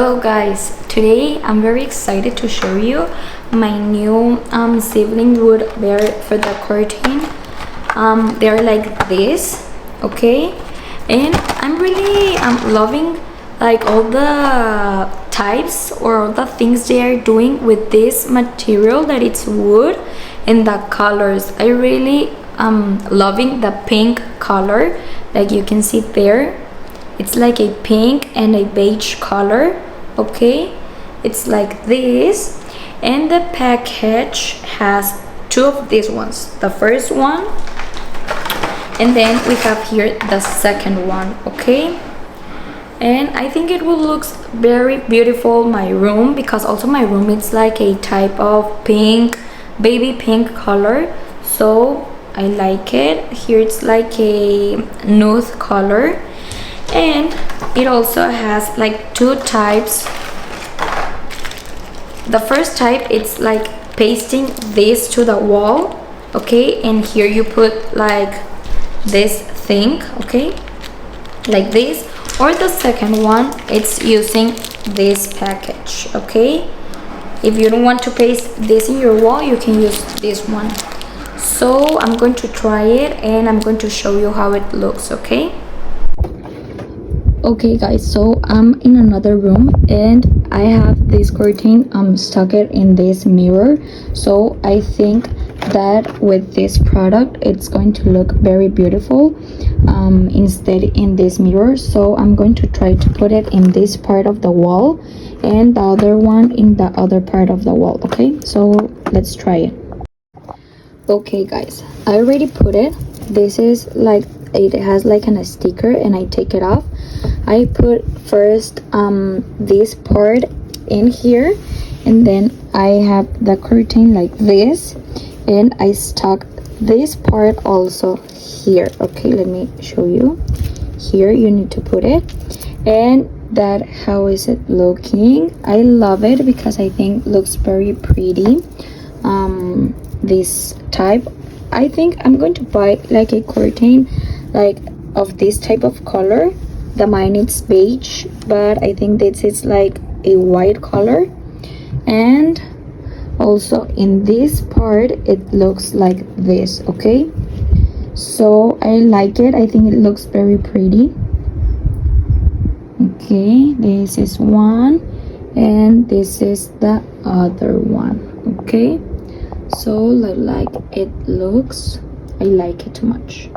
Hello guys, today I'm very excited to show you my new Syyflibb wood bear for the curtain. They're like this, okay, and I'm really loving like all the types or all the things they are doing with this material that it's wood and the colors. I really loving the pink color, like you can see there. It's like a pink and a beige color. Okay, it's like this, and the package has two of these ones, the first one, and then we have here the second one. Okay, and I think it will look very beautiful my room, because also my room it's like a type of pink, baby pink color, so I like it. Here it's like a nude color, and it also has like two types. The first type, it's like pasting this to the wall, okay, and here you put like this thing, okay, like this. Or the second one, it's using this package, okay. If you don't want to paste this in your wall, you can use this one. So I'm going to try it and I'm going to show you how it looks, okay. Okay guys, so I'm in another room and I have this curtain stuck it in this mirror, so I think that with this product it's going to look very beautiful instead in this mirror. So I'm going to try to put it in this part of the wall and the other one in the other part of the wall. Okay, so let's try it. Okay guys, I already put it. This is like, it has like a sticker and I take it off. I put first this part in here, and then I have the curtain like this, and I stuck this part also here. Okay, let me show you. Here you need to put it, and that, how is it looking? I love it because I think looks very pretty. This type, I think I'm going to buy like a curtain like of this type of color. The mine it's beige, but I think this is like a white color, and also in this part it looks like this. Okay, so I like it. I think it looks very pretty. Okay, this is one and this is the other one. Okay, so like it looks, I like it too much.